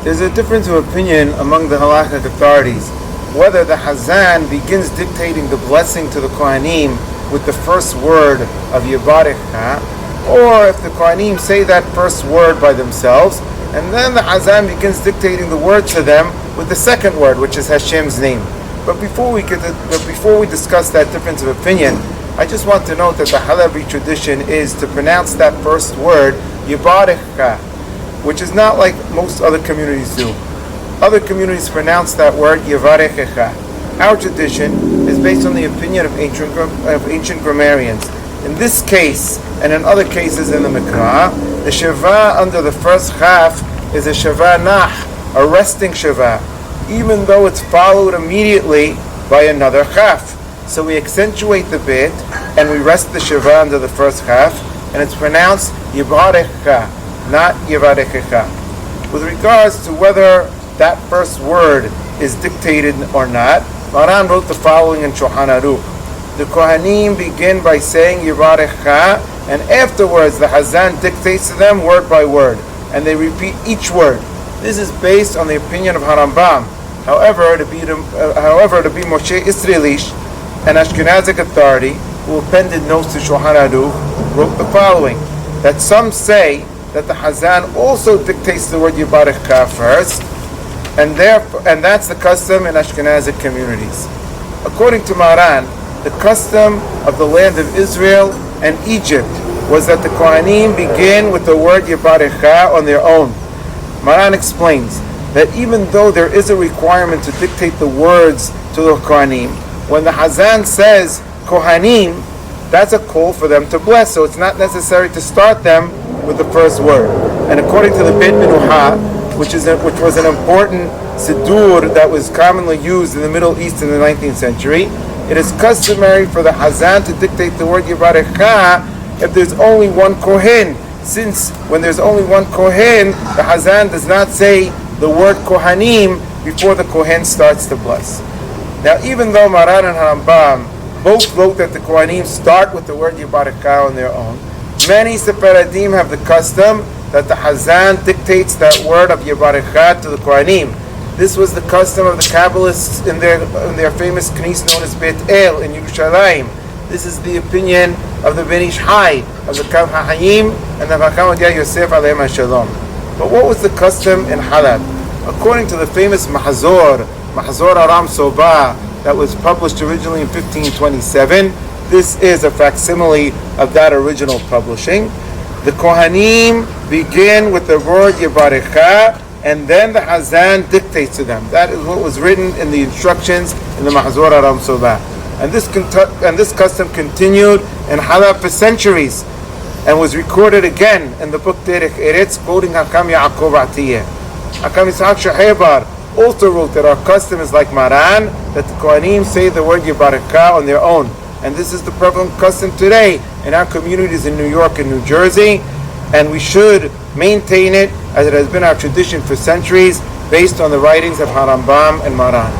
There's a difference of opinion among the halakhic authorities whether the Hazan begins dictating the blessing to the Kohanim with the first word of Yebarekh-kha, or if the Kohanim say that first word by themselves, and then the Hazan begins dictating the word to them with the second word, which is Hashem's name. But before we discuss that difference of opinion, I just want to note that the Halabi tradition is to pronounce that first word, Yebarekh-kha, which is not like most other communities do. Other communities pronounce that word Yebarekh-kha. Our tradition is based on the opinion of ancient grammarians. In this case, and in other cases in the Mikra, the Sheva under the first Chaf is a Sheva Nah, a resting Sheva, even though it's followed immediately by another Chaf. So we accentuate the bit and we rest the Sheva under the first Chaf, and it's pronounced Yebarekh-kha, not Yebarekh-kha. With regards to whether that first word is dictated or not, Maran wrote the following in Shulchan Aruch. The Kohanim begin by saying Yebarekh-kha, and afterwards the Hazan dictates to them word by word, and they repeat each word. This is based on the opinion of Harambam. However, to be Moshe Israelish, an Ashkenazic authority who appended notes to Shulchan Aruch, wrote the following: that some say that the Hazan also dictates the word Yebarekh-kha first, and that's the custom in Ashkenazic communities. According to Maran, the custom of the land of Israel and Egypt was that the Kohanim begin with the word Yebarekh-kha on their own. Maran explains that even though there is a requirement to dictate the words to the Kohanim, when the Hazan says Kohanim, that's a call for them to bless, so it's not necessary to start them with the first word. And according to the Beit Menuha, which was an important siddur that was commonly used in the Middle East in the 19th century, it is customary for the Hazan to dictate the word Yebarekh-kha if there's only one Kohen. Since when there's only one Kohen, the Hazan does not say the word Kohanim before the Kohen starts to bless. Now, even though Maran and Harambam both wrote that the Kohanim start with the word Yebarekh-kha on their own, many Sephardim have the custom that the Hazan dictates that word of Yebarekh-kha to the Kohanim. This was the custom of the Kabbalists in their famous knis known as Beit El in Yerushalayim. This is the opinion of the Ben Ish Hai, of the Kav HaHayim, and the Chacham Yosef Aleim HaShalom. But what was the custom in Halab? According to the famous Mahzor Aram Soba, that was published originally in 1527, this is a facsimile of that original publishing. The Kohanim begin with the word Yebarekh-kha, and then the Hazan dictates to them. That is what was written in the instructions in the Mahzor Aram Soba. And this custom continued in Halab for centuries, and was recorded again in the book Derech Eretz, quoting Hakam Yaakov Atiyeh. Hakam Yitzhak Shehebar also wrote that our custom is like Maran, that the Kohanim say the word Yebarekh-kha on their own. And this is the prevalent custom today in our communities in New York and New Jersey, and we should maintain it as it has been our tradition for centuries, based on the writings of Harambam and Maran.